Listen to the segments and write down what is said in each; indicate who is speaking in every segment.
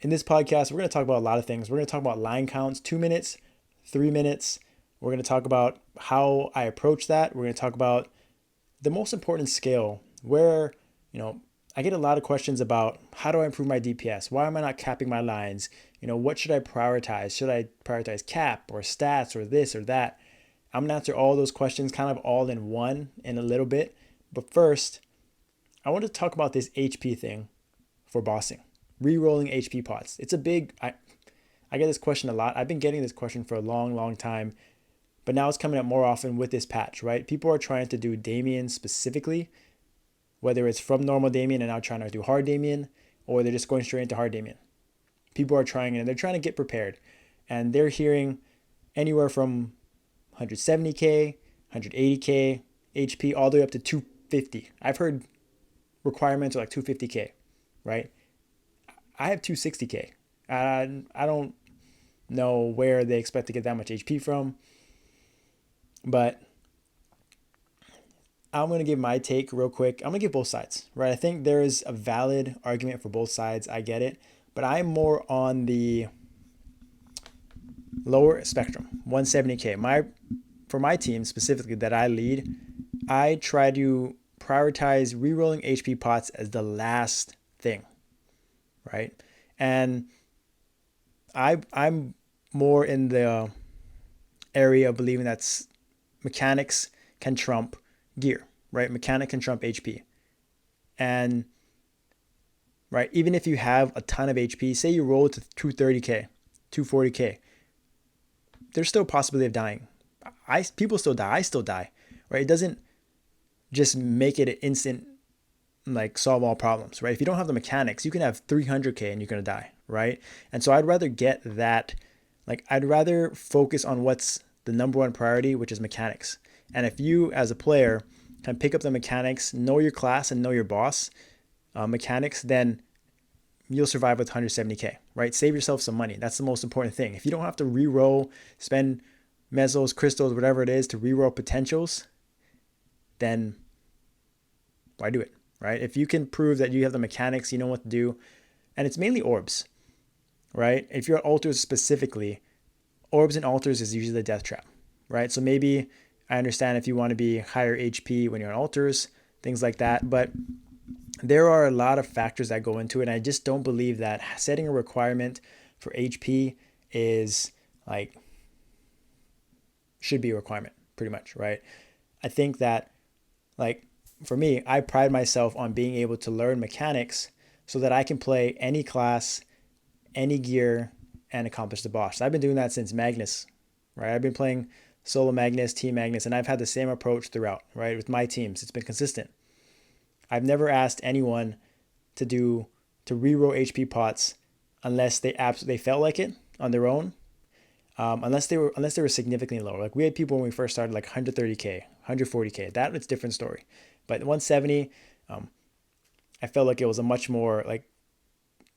Speaker 1: In this podcast, we're going to talk about a lot of things. We're going to talk about line counts, 2 minutes, 3 minutes. We're going to talk about how I approach that. We're going to talk about the most important skill where, I get a lot of questions about how do I improve my DPS? Why am I not capping my lines? What should I prioritize? Should I prioritize cap or stats or this or that? I'm going to answer all those questions kind of all in one in a little bit. But first, I want to talk about this HP thing for bossing, re-rolling HP pots. It's a big, I get this question a lot. I've been getting this question for a long, long time, but now it's coming up more often with this patch, right? People are trying to do Damien specifically, whether it's from normal Damien and now trying to do hard Damien, or they're just going straight into hard Damien. People are trying and they're trying to get prepared, and they're hearing anywhere from 170k, 180k HP all the way up to 250. I've heard requirements are like 250k, right? I have 260k. I don't know where they expect to get that much HP from, but I'm going to give my take real quick. I'm going to give both sides, right? I think there is a valid argument for both sides. I get it, but I'm more on the lower spectrum, 170k. For my team specifically that I lead, I try to prioritize rerolling HP pots as the last thing, right? And I'm more in the area of believing that mechanics can trump gear, right? Mechanic can trump HP. And right, even if you have a ton of HP, say you roll to 230k, 240k, there's still a possibility of dying. People still die. I still die, right? It doesn't just make it an instant, like, solve all problems, right? If you don't have the mechanics, you can have 300k and you're going to die, right? And so I'd rather get that, like, I'd rather focus on what's the number one priority, which is mechanics. And if you as a player can pick up the mechanics, know your class and know your boss mechanics, then you'll survive with 170k, right? Save yourself some money. That's the most important thing. If you don't have to re-roll, spend mesos, crystals, whatever it is to re-roll potentials, then why do it, right? If you can prove that you have the mechanics, you know what to do, and it's mainly orbs, right? If you're at altars specifically, orbs and altars is usually the death trap, right? So maybe I understand if you want to be higher HP when you're on altars, things like that, but there are a lot of factors that go into it, and I just don't believe that setting a requirement for HP is like, should be a requirement pretty much, right? I think that, like, for me, I pride myself on being able to learn mechanics so that I can play any class, any gear, and accomplish the boss. I've been doing that since Magnus, right? I've been playing solo Magnus, team Magnus, and I've had the same approach throughout, right? With my teams, it's been consistent. I've never asked anyone to reroll HP pots unless they absolutely felt like it on their own. Unless they were significantly lower. Like, we had people when we first started like 130k, 140k. That it's a different story. But 170, I felt like it was a much more, like,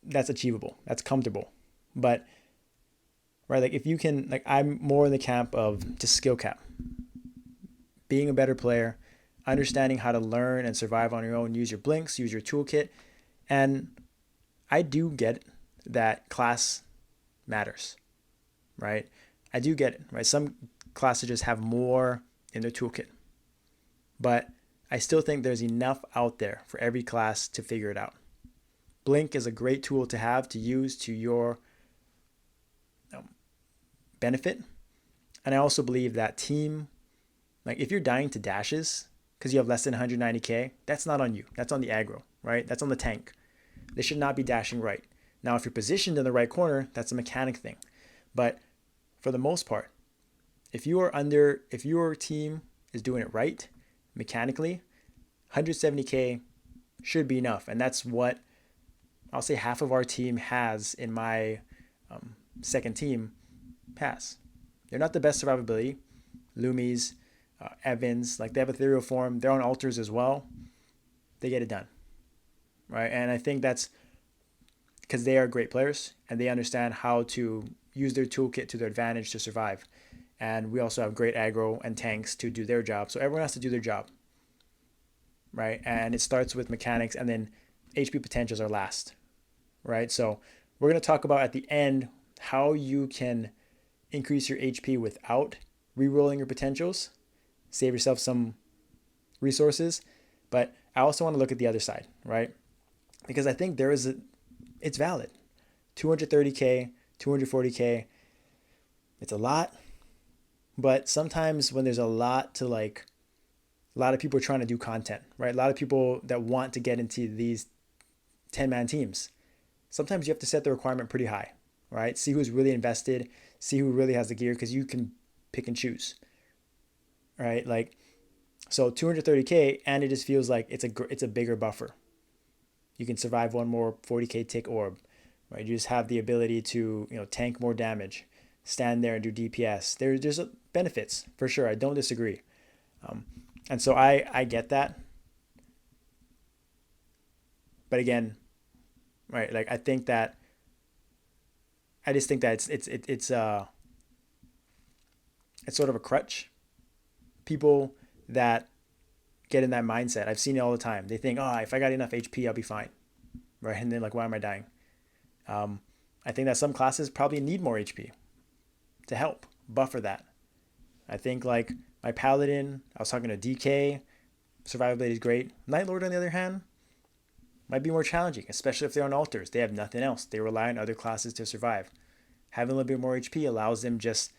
Speaker 1: that's achievable, that's comfortable. But right, like, if you can, like, I'm more in the camp of just skill cap, being a better player, understanding how to learn and survive on your own, use your blinks, use your toolkit. And I do get that class matters, right? I do get it, right? Some classes just have more in their toolkit, but I still think there's enough out there for every class to figure it out. Blink is a great tool to have, to use to your benefit. And I also believe that team, like, if you're dying to dashes because you have less than 190k, that's not on you. That's on the aggro, right? That's on the tank. They should not be dashing right. Now, if you're positioned in the right corner, that's a mechanic thing. But for the most part, if your team is doing it right mechanically, 170k should be enough. And that's what I'll say half of our team has in my second team has. They're not the best survivability. Loomies, Evans, like, they have ethereal form. They're on altars as well. They get it done, right? And I think that's because they are great players and they understand how to use their toolkit to their advantage to survive. And we also have great aggro and tanks to do their job. So everyone has to do their job, right? And it starts with mechanics, and then HP potentials are last, right? So We're going to talk about at the end how you can increase your HP without re-rolling your potentials, save yourself some resources. But I also want to look at the other side, right? Because I think it's valid. 230K, 240K, it's a lot. But sometimes when there's a lot to like, a lot of people are trying to do content, right? A lot of people that want to get into these 10-man teams. Sometimes you have to set the requirement pretty high, right? See who's really invested, see who really has the gear, because you can pick and choose, right? Like, so 230K, and it just feels like it's a bigger buffer. You can survive one more 40K tick orb, right? You just have the ability to tank more damage, stand there and do DPS. There's benefits for sure. I don't disagree, and so I get that, but again, right? Like I just think that it's sort of a crutch. People that get in that mindset, I've seen it all the time. They think, oh, if I got enough HP, I'll be fine, right? And then like, why am I dying? Um, I think that some classes probably need more HP to help buffer that. I think like my Paladin, I was talking to DK, Survivability is great. Night Lord, on the other hand, might be more challenging, especially if they're on altars. They have nothing else. They rely on other classes to survive. Having a little bit more HP allows them just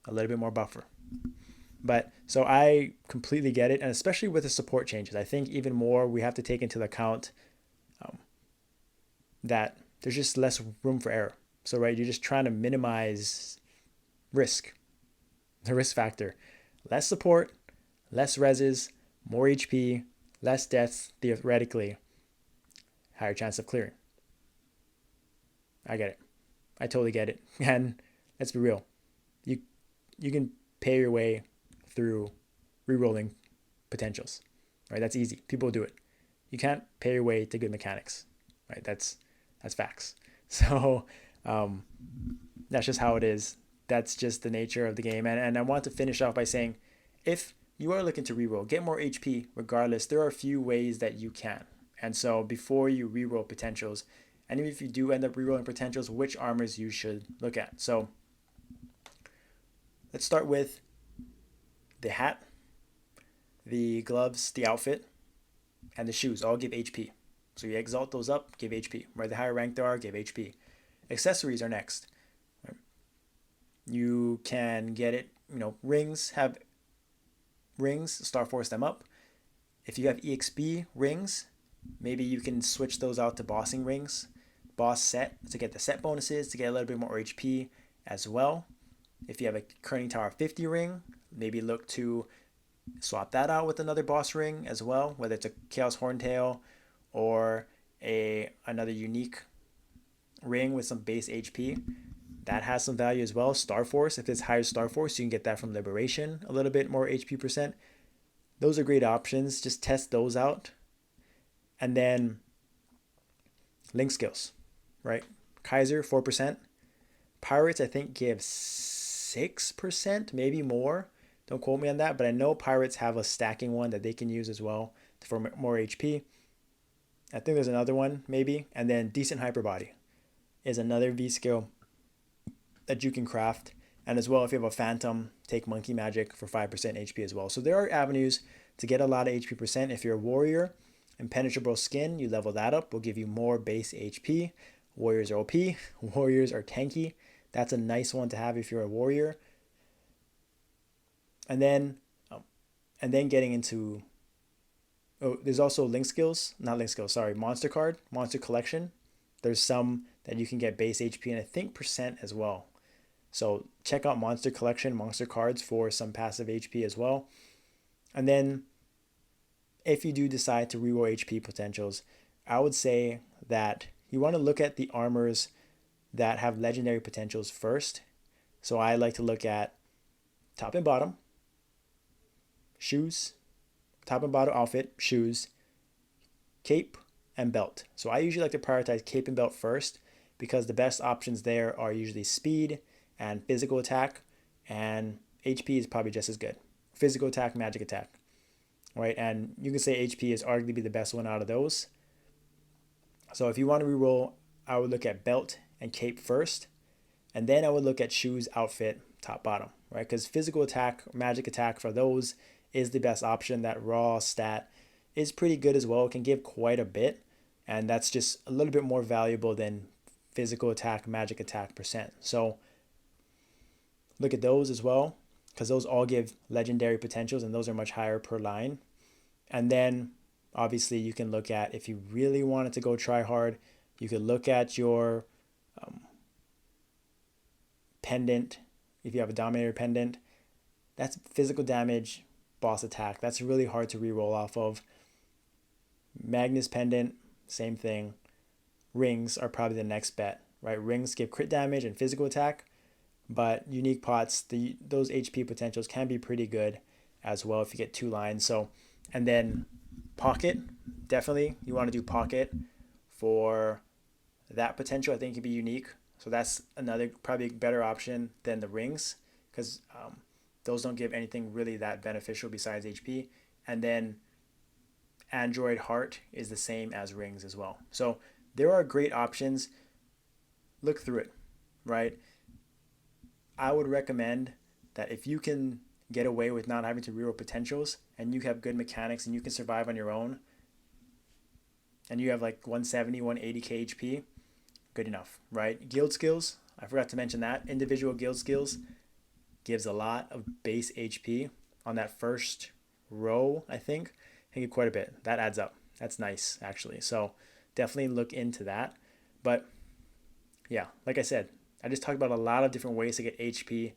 Speaker 1: a little bit more buffer. But so I completely get it, and especially with the support changes, I think even more we have to take into account um, that there's just less room for error. So right, you're just trying to minimize risk, the risk factor. Less support, less reses, more HP, less deaths theoretically, higher chance of clearing. I get it. I totally get it. And let's be real. You you can pay your way through re-rolling potentials. Right? That's easy. People do it. You can't pay your way to good mechanics. Right? That's facts. So um, that's just how it is. That's just the nature of the game. And I want to finish off by saying, if you are looking to reroll, get more HP regardless, there are a few ways that you can. And so before you reroll potentials, and even if you do end up rerolling potentials, which armors you should look at. So let's start with the hat, the gloves, the outfit, and the shoes all give HP. So you exalt those up, give HP. Right, the higher rank they are, give HP. Accessories are next. Right? You can get it, rings have rings, Star Force them up. If you have EXP rings, maybe you can switch those out to bossing rings, boss set to get the set bonuses, to get a little bit more HP as well. If you have a Kerning Tower 50 ring, maybe look to swap that out with another boss ring as well, whether it's a Chaos Horntail or another unique ring with some base HP. That has some value as well. Star Force, if it's higher Star Force, you can get that from Liberation, a little bit more HP percent. Those are great options. Just test those out. And then link skills, right? Kaiser, 4%. Pirates, I think, give 6%, maybe more. Don't quote me on that, but I know pirates have a stacking one that they can use as well for more HP. I think there's another one, maybe. And then decent hyperbody is another V skill that you can craft. And as well, if you have a phantom, take monkey magic for 5% HP as well. So there are avenues to get a lot of HP percent. If you're a warrior, impenetrable skin, you level that up, will give you more base HP. Warriors are OP. Warriors are tanky. That's a nice one to have if you're a warrior. And then getting into, there's also monster card, monster collection. There's some that you can get base HP and I think percent as well. So check out monster collection, monster cards for some passive HP as well. And then if you do decide to reroll HP potentials, I would say that you want to look at the armors that have legendary potentials first. So I like to look at top and bottom, shoes, top and bottom outfit, shoes, cape, and belt. So I usually like to prioritize cape and belt first because the best options there are usually speed and physical attack, and HP is probably just as good. Physical attack, magic attack, right? And you can say HP is arguably the best one out of those. So if you want to reroll I would look at belt and cape first, and then I would look at shoes, outfit, top, bottom, right? Because physical attack, magic attack for those is the best option. That raw stat is pretty good as well. It can give quite a bit, and that's just a little bit more valuable than physical attack, magic attack percent. So look at those as well, because those all give legendary potentials, and those are much higher per line. And then obviously you can look at, if you really wanted to go try hard, you could look at your pendant. If you have a Dominator pendant, that's physical damage, boss attack. That's really hard to reroll off of. Magnus pendant, same thing. Rings are probably the next bet, right? Rings give crit damage and physical attack, but unique pots, those HP potentials can be pretty good as well if you get 2 lines. So, and then pocket, definitely you want to do pocket for that potential. I think it could be unique. So that's another probably better option than the rings, because those don't give anything really that beneficial besides HP. And then Android Heart is the same as rings as well. So there are great options. Look through it, right? I would recommend that if you can get away with not having to reroll potentials, and you have good mechanics and you can survive on your own, and you have like 170, 180k HP, good enough, right? Guild skills, I forgot to mention that. Individual guild skills gives a lot of base HP on that first row, I think. I think quite a bit. That adds up. That's nice, actually. So definitely look into that. But yeah, like I said, I just talked about a lot of different ways to get HP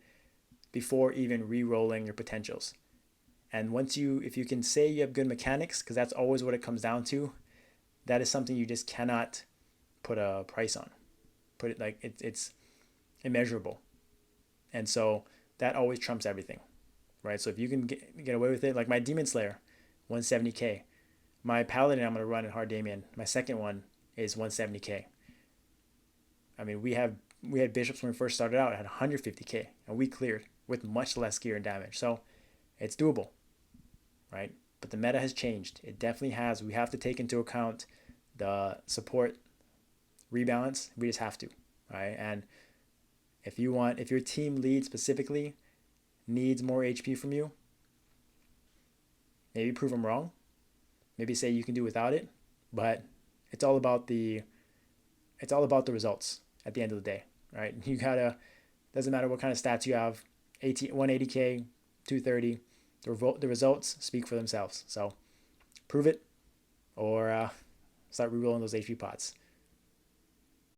Speaker 1: before even re-rolling your potentials. And if you can say you have good mechanics, because that's always what it comes down to, that is something you just cannot put a price on. Put it like it's immeasurable. And so that always trumps everything, right? So if you can get away with it, like my Demon Slayer, 170k. My Paladin I'm going to run in Hard Damien. My second one is 170k. I mean, we had bishops when we first started out at 150k, and we cleared with much less gear and damage. So it's doable, right? But the meta has changed. It definitely has. We have to take into account the support rebalance. We just have to, right? And if your team lead specifically needs more HP from you, maybe prove them wrong. Maybe say you can do without it, but it's all about the results at the end of the day, right? You gotta, doesn't matter what kind of stats you have, 180k, 230, the results speak for themselves. So prove it, or start rerolling those HP pots.